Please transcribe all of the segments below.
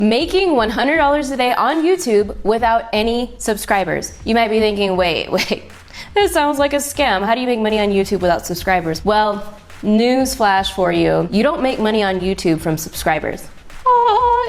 Making $100 a day on YouTube without any subscribers. You might be thinking, wait, this sounds like a scam. How do you make money on YouTube without subscribers? Well, news flash for you. You don't make money on YouTube from subscribers.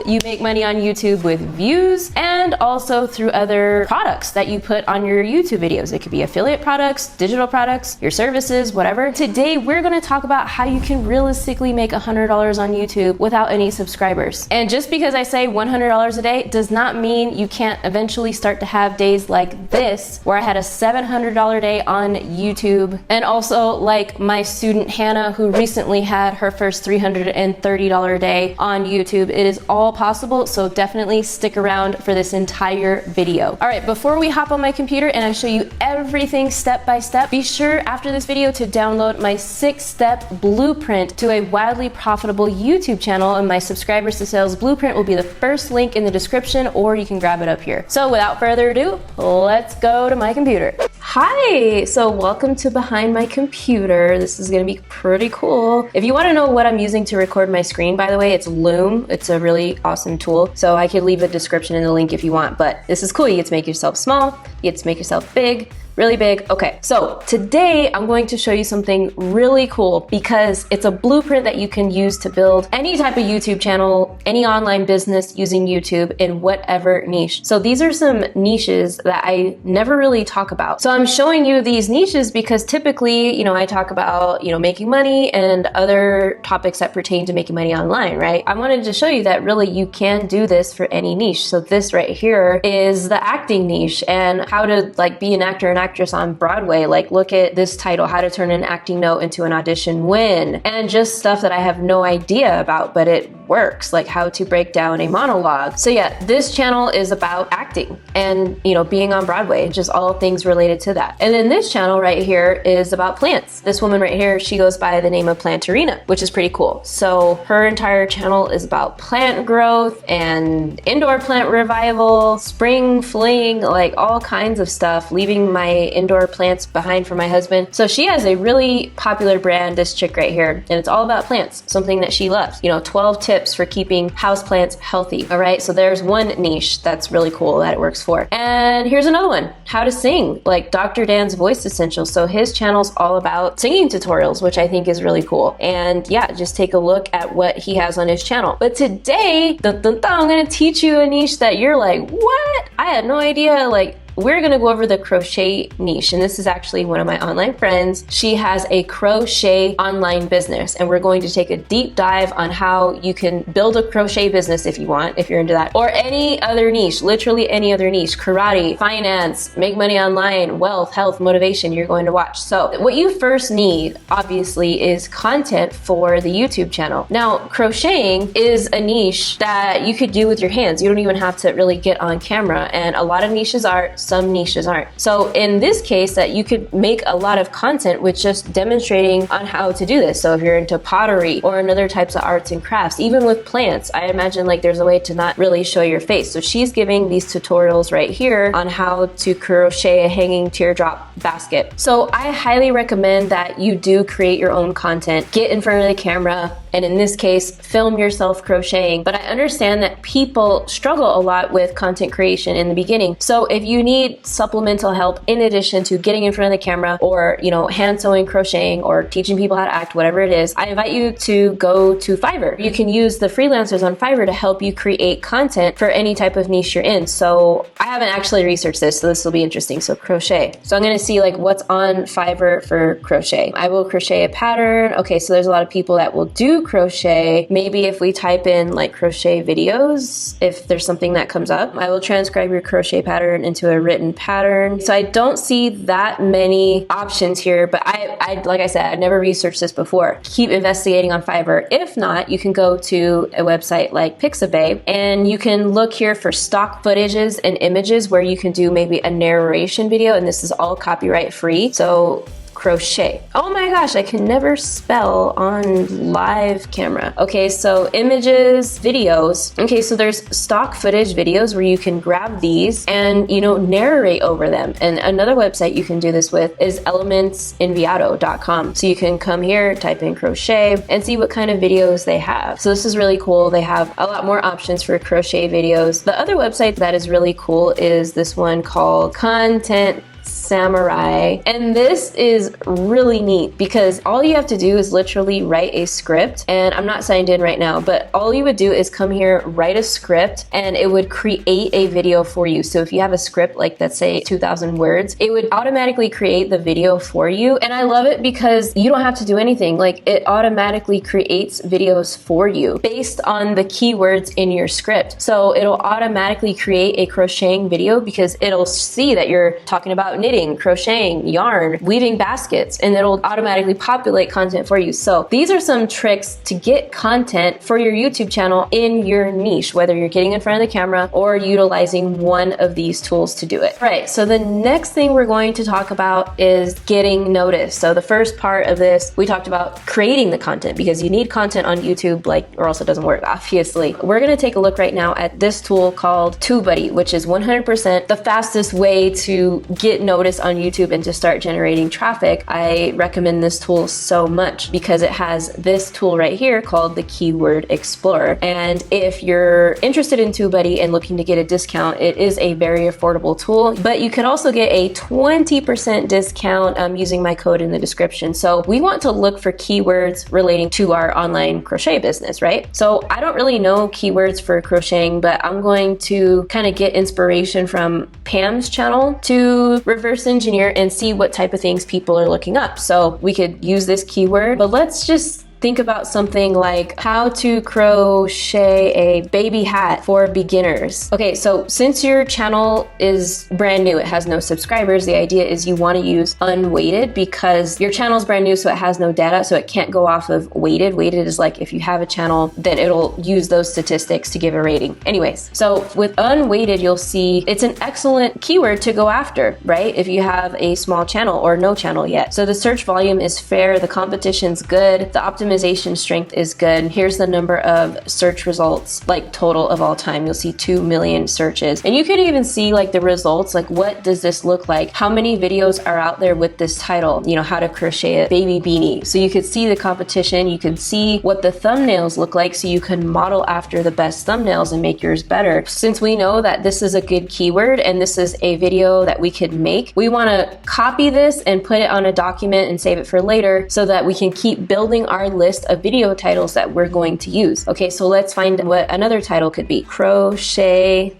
You make money on YouTube with views and also through other products that you put on your YouTube videos. It could be affiliate products, digital products, your services, whatever. Today, we're gonna talk about how you can realistically make $100 on YouTube without any subscribers. And just because I say $100 a day does not mean you can't eventually start to have days like this, where I had a $700 day on YouTube. And also like my student Hannah, who recently had her first $330 day on YouTube. It is all possible, so definitely stick around for this entire video. All right, before we hop on my computer and I show you everything step by step, be sure after this video to download my 6-step blueprint to a wildly profitable YouTube channel, and my subscribers to sales blueprint will be the first link in the description, or you can grab it up here. So without further ado, let's go to my computer. Hi, so welcome to behind my computer. This is gonna be pretty cool. If you wanna know what I'm using to record my screen, by the way, it's Loom. It's a really awesome tool. So I could leave a description in the link if you want, but this is cool. You get to make yourself small, you get to make yourself big, really big. Okay, so today I'm going to show you something really cool because it's a blueprint that you can use to build any type of YouTube channel, any online business using YouTube in whatever niche. So these are some niches that I never really talk about. So I'm showing you these niches because typically, I talk about, making money and other topics that pertain to making money online, right? I wanted to show you that really you can do this for any niche. So this right here is the acting niche and how to be an actor and actress on Broadway. Look at this title, how to turn an acting note into an audition win, and just stuff that I have no idea about, but it works, like how to break down a monologue. So yeah, this channel is about acting and, being on Broadway, just all things related to that. And then this channel right here is about plants. This woman right here, she goes by the name of Plantarina, which is pretty cool. So her entire channel is about plant growth and indoor plant revival, spring fling, all kinds of stuff, leaving my indoor plants behind for my husband. So she has a really popular brand, this chick right here, and it's all about plants, something that she loves. 12 tips for keeping houseplants healthy. All right, so there's one niche that's really cool that it works for. And here's another one, how to sing, like Dr. Dan's Voice Essentials. So his channel's all about singing tutorials, which I think is really cool. And yeah, just take a look at what he has on his channel. But today, I'm gonna teach you a niche that you're like, what? I had no idea. We're gonna go over the crochet niche, and this is actually one of my online friends. She has a crochet online business, and we're going to take a deep dive on how you can build a crochet business if you want, if you're into that, or any other niche, literally any other niche, karate, finance, make money online, wealth, health, motivation, you're going to watch. So what you first need, obviously, is content for the YouTube channel. Now, crocheting is a niche that you could do with your hands. You don't even have to really get on camera, and a lot of niches are, some niches aren't. So in this case, that you could make a lot of content with just demonstrating on how to do this. So if you're into pottery or in other types of arts and crafts, even with plants, I imagine there's a way to not really show your face. So she's giving these tutorials right here on how to crochet a hanging teardrop basket. So I highly recommend that you do create your own content, get in front of the camera, and in this case, film yourself crocheting. But I understand that people struggle a lot with content creation in the beginning. So if you need supplemental help in addition to getting in front of the camera or, hand sewing, crocheting, or teaching people how to act, whatever it is, I invite you to go to Fiverr. You can use the freelancers on Fiverr to help you create content for any type of niche you're in. So I haven't actually researched this, so this will be interesting. So crochet. So I'm gonna see what's on Fiverr for crochet. I will crochet a pattern. Okay, so there's a lot of people that will do crochet. Maybe if we type in crochet videos, if there's something that comes up, I will transcribe your crochet pattern into a written pattern. So I don't see that many options here, but I like I said, I've never researched this before. Keep investigating on Fiverr. If not, you can go to a website like Pixabay and you can look here for stock footages and images where you can do maybe a narration video, and this is all copyright free. So crochet. Oh my gosh, I can never spell on live camera. Okay, so images, videos. Okay, so there's stock footage videos where you can grab these and, you know, narrate over them. And another website you can do this with is elementsenviado.com. So you can come here, type in crochet, and see what kind of videos they have. So this is really cool. They have a lot more options for crochet videos. The other website that is really cool is this one called Content Samurai, and this is really neat because all you have to do is literally write a script, and I'm not signed in right now, but all you would do is come here, write a script, and it would create a video for you. So if you have a script like, let's say 2,000 words, it would automatically create the video for you. And I love it because you don't have to do anything. Like, it automatically creates videos for you based on the keywords in your script. So it'll automatically create a crocheting video because it'll see that you're talking about knitting, crocheting, yarn, weaving baskets, and it'll automatically populate content for you. So these are some tricks to get content for your YouTube channel in your niche, whether you're getting in front of the camera or utilizing one of these tools to do it. Right, so the next thing we're going to talk about is getting noticed. So the first part of this, we talked about creating the content because you need content on YouTube, or else it doesn't work, obviously. We're gonna take a look right now at this tool called TubeBuddy, which is 100% the fastest way to get noticed on YouTube and to start generating traffic. I recommend this tool so much because it has this tool right here called the Keyword Explorer. And if you're interested in TubeBuddy and looking to get a discount, it is a very affordable tool, but you can also get a 20% discount using my code in the description. So we want to look for keywords relating to our online crochet business, right? So I don't really know keywords for crocheting, but I'm going to kind of get inspiration from Pam's channel to reverse engineer and see what type of things people are looking up. So we could use this keyword, but let's just think about something like how to crochet a baby hat for beginners. Okay, so since your channel is brand new, it has no subscribers, the idea is you want to use unweighted because your channel is brand new, so it has no data, so it can't go off of weighted. Weighted is like if you have a channel, then it'll use those statistics to give a rating. Anyways, so with unweighted, you'll see it's an excellent keyword to go after, right? If you have a small channel or no channel yet. So the search volume is fair, the competition's good, the optimization strength is good. Here's the number of search results, like total of all time. You'll see 2 million searches. And you could even see like the results, like what does this look like? How many videos are out there with this title? You know, how to crochet a baby beanie. So you could see the competition, you can see what the thumbnails look like, so you can model after the best thumbnails and make yours better. Since we know that this is a good keyword and this is a video that we could make, we want to copy this and put it on a document and save it for later so that we can keep building our list of video titles that we're going to use. Okay, so let's find what another title could be. Crochet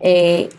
a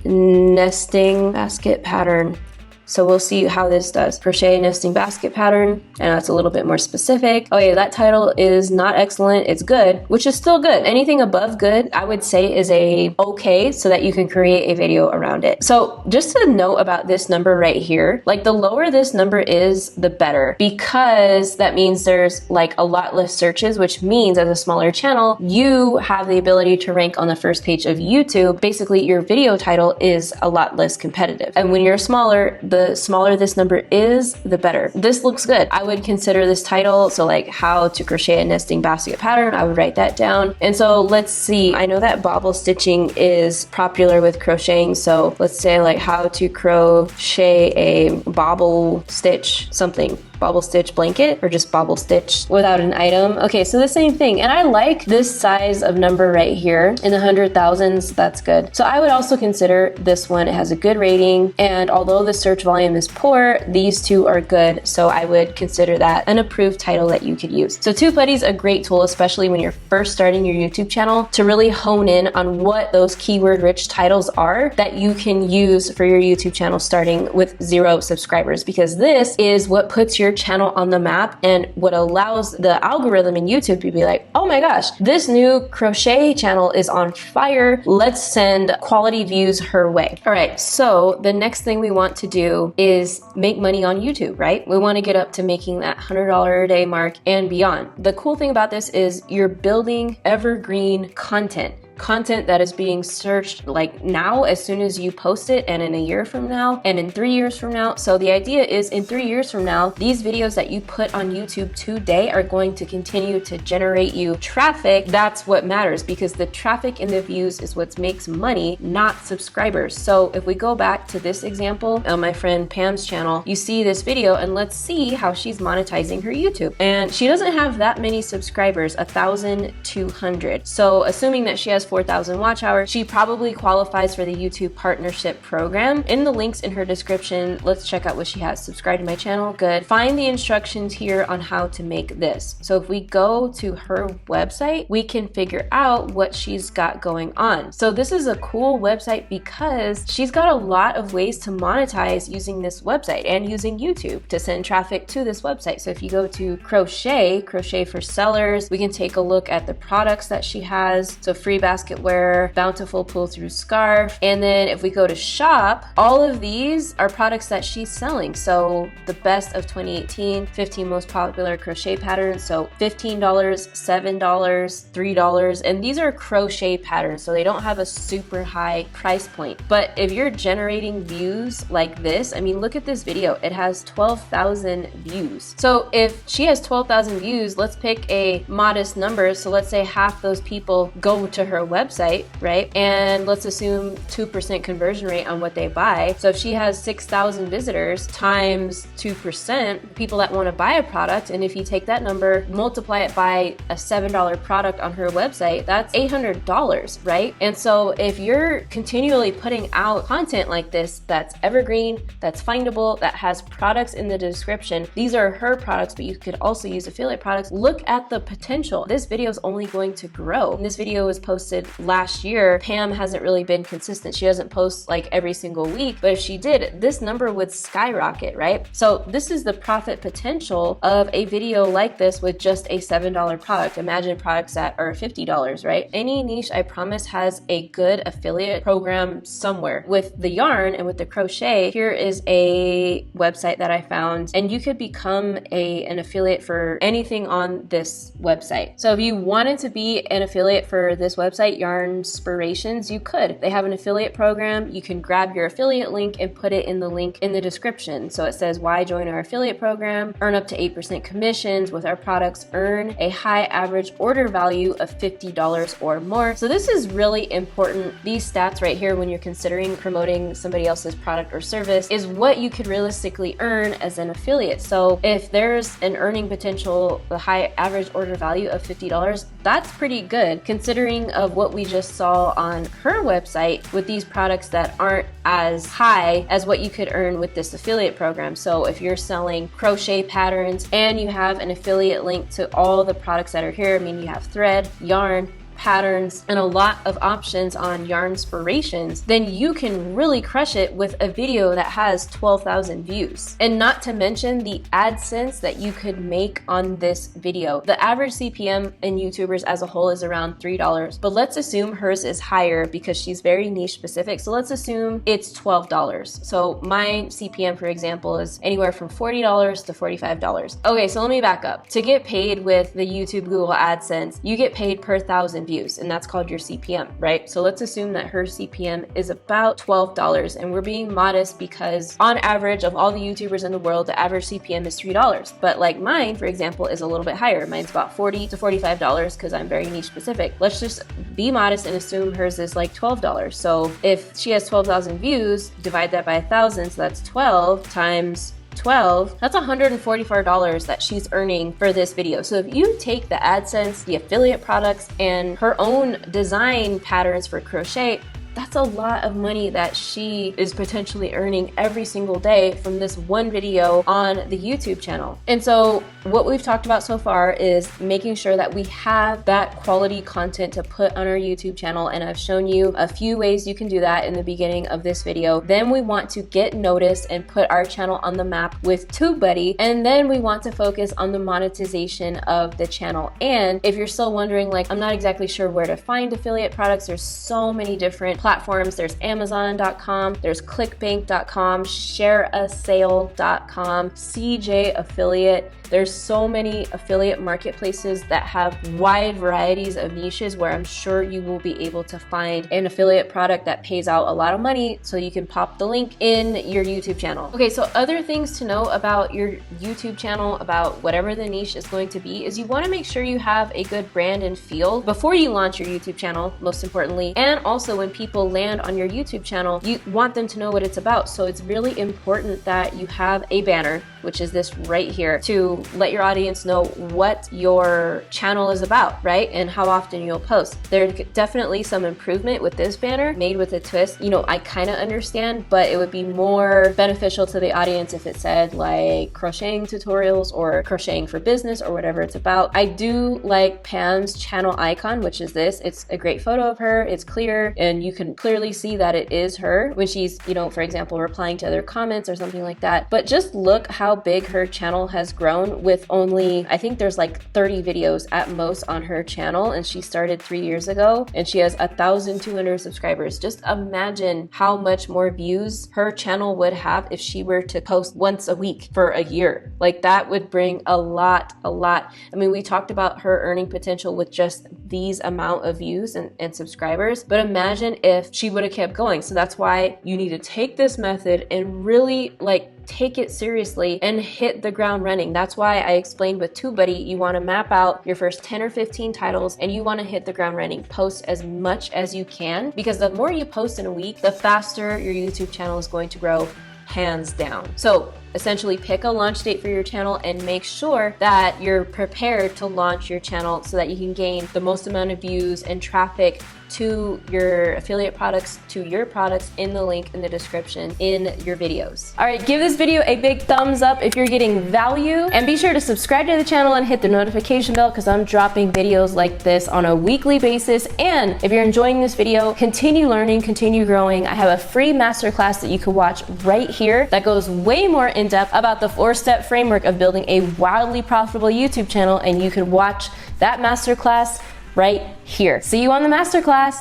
nesting basket pattern. So we'll see how this does. Crochet nesting basket pattern, and that's a little bit more specific. Oh yeah, that title is not excellent, it's good, which is still good. Anything above good, I would say is a okay, so that you can create a video around it. So just to note about this number right here, like the lower this number is, the better, because that means there's like a lot less searches, which means as a smaller channel, you have the ability to rank on the first page of YouTube. Basically, your video title is a lot less competitive. And when you're smaller, the smaller this number is, the better. This looks good. I would consider this title, so like how to crochet a nesting basket pattern, I would write that down. And so let's see, I know that bobble stitching is popular with crocheting, so let's say like how to crochet a bobble stitch something. Bobble stitch blanket, or just bobble stitch without an item. Okay, so the same thing. And I like this size of number right here in the 100,000s, that's good. So I would also consider this one. It has a good rating, and although the search volume is poor, these two are good. So I would consider that an approved title that you could use. So TubeBuddy is a great tool, especially when you're first starting your YouTube channel, to really hone in on what those keyword rich titles are that you can use for your YouTube channel starting with 0 subscribers, because this is what puts your channel on the map and what allows the algorithm in YouTube to be like, oh my gosh, this new crochet channel is on fire. Let's send quality views her way. All right, so the next thing we want to do is make money on YouTube, right? We want to get up to making that $100 a day mark and beyond. The cool thing about this is you're building evergreen content. content that is being searched like now as soon as you post it, and in a year from now, and in 3 years from now. So the idea is in 3 years from now, these videos that you put on YouTube today are going to continue to generate you traffic. That's what matters, because the traffic and the views is what makes money, not subscribers. So if we go back to this example on my friend Pam's channel, you see this video, and let's see how she's monetizing her YouTube. And she doesn't have that many subscribers, 1,200. So assuming that she has 4,000 watch hours, she probably qualifies for the YouTube partnership program. In the links in her description, let's check out what she has. Subscribe to my channel, good. Find the instructions here on how to make this. So if we go to her website, we can figure out what she's got going on. So this is a cool website because she's got a lot of ways to monetize using this website and using YouTube to send traffic to this website. So if you go to crochet for sellers, we can take a look at the products that she has. So free basket wear, bountiful pull through scarf. And then if we go to shop, all of these are products that she's selling. So the best of 2018, 15 most popular crochet patterns. So $15, $7, $3. And these are crochet patterns, so they don't have a super high price point. But if you're generating views like this, I mean, look at this video. It has 12,000 views. So if she has 12,000 views, let's pick a modest number. So let's say half those people go to her website, right? And let's assume 2% conversion rate on what they buy. So if she has 6,000 visitors times 2%, people that want to buy a product, and if you take that number, multiply it by a $7 product on her website, that's $800, right? And so if you're continually putting out content like this, that's evergreen, that's findable, that has products in the description, these are her products, but you could also use affiliate products. Look at the potential. This video is only going to grow. And this video was posted last year. Pam hasn't really been consistent. She doesn't post like every single week, but if she did, this number would skyrocket, right? So this is the profit potential of a video like this with just a $7 product. Imagine products that are $50, right? Any niche, I promise, has a good affiliate program somewhere. With the yarn and with the crochet, here is a website that I found, and you could become an affiliate for anything on this website. So if you wanted to be an affiliate for this website, Yarnspirations, you could. They have an affiliate program. You can grab your affiliate link and put it in the link in the description. So it says, why join our affiliate program? Earn up to 8% commissions with our products. Earn a high average order value of $50 or more. So this is really important. These stats right here, when you're considering promoting somebody else's product or service, is what you could realistically earn as an affiliate. So if there's an earning potential, the high average order value of $50, that's pretty good considering of what we just saw on her website with these products that aren't as high as what you could earn with this affiliate program. So if you're selling crochet patterns and you have an affiliate link to all the products that are here, I mean, you have thread, yarn, patterns, and a lot of options on Yarnspirations, then you can really crush it with a video that has 12,000 views. And not to mention the AdSense that you could make on this video. The average CPM in YouTubers as a whole is around $3, but let's assume hers is higher because she's very niche specific. So let's assume it's $12. So my CPM, for example, is anywhere from $40 to $45. Okay, so let me back up. To get paid with the YouTube Google AdSense, you get paid per 1,000 views, and that's called your CPM, right? So let's assume that her CPM is about $12, and we're being modest because on average of all the YouTubers in the world, the average CPM is $3. But like mine, for example, is a little bit higher. Mine's about $40 to $45 because I'm very niche specific. Let's just be modest and assume hers is like $12. So if she has 12,000 views, divide that by 1,000, so that's 12 times 12, that's $144 that she's earning for this video. So if you take the AdSense, the affiliate products, and her own design patterns for crochet, that's a lot of money that she is potentially earning every single day from this one video on the YouTube channel. And so what we've talked about so far is making sure that we have that quality content to put on our YouTube channel. And I've shown you a few ways you can do that in the beginning of this video. Then we want to get noticed and put our channel on the map with TubeBuddy. And then we want to focus on the monetization of the channel. And if you're still wondering, like, I'm not exactly sure where to find affiliate products, there's so many different platforms platforms. There's Amazon.com, there's clickbank.com, shareasale.com, CJ Affiliate. There's so many affiliate marketplaces that have wide varieties of niches where I'm sure you will be able to find an affiliate product that pays out a lot of money so you can pop the link in your YouTube channel. Okay, so other things to know about your YouTube channel, about whatever the niche is going to be, is you want to make sure you have a good brand and feel before you launch your YouTube channel, most importantly. And also when people land on your YouTube channel, you want them to know what it's about. So it's really important that you have a banner, which is this right here, to let your audience know what your channel is about, right? And how often you'll post. There's definitely some improvement with this banner made with a twist. You know, I kind of understand, but it would be more beneficial to the audience if it said like crocheting tutorials or crocheting for business or whatever it's about. I do like Pam's channel icon, which is this. It's a great photo of her. It's clear and you can clearly see that it is her when she's, you know, for example, replying to other comments or something like that. But just look how big her channel has grown with only, I think there's like 30 videos at most on her channel, and she started 3 years ago and she has 1,200 subscribers. Just imagine how much more views her channel would have if she were to post once a week for a year. Like that would bring a lot. I mean, we talked about her earning potential with just these amount of views and subscribers, but imagine if she would have kept going. So that's why you need to take this method and really like take it seriously and hit the ground running. That's why I explained with TubeBuddy, you want to map out your first 10 or 15 titles and you want to hit the ground running. Post as much as you can, because the more you post in a week, the faster your YouTube channel is going to grow, hands down. So essentially pick a launch date for your channel and make sure that you're prepared to launch your channel so that you can gain the most amount of views and traffic to your affiliate products, to your products in the link in the description in your videos. All right, give this video a big thumbs up if you're getting value, and be sure to subscribe to the channel and hit the notification bell because I'm dropping videos like this on a weekly basis. And if you're enjoying this video, continue learning, continue growing. I have a free masterclass that you can watch right here that goes way more in depth about the 4-step framework of building a wildly profitable YouTube channel, and you can watch that masterclass right here. See you on the masterclass.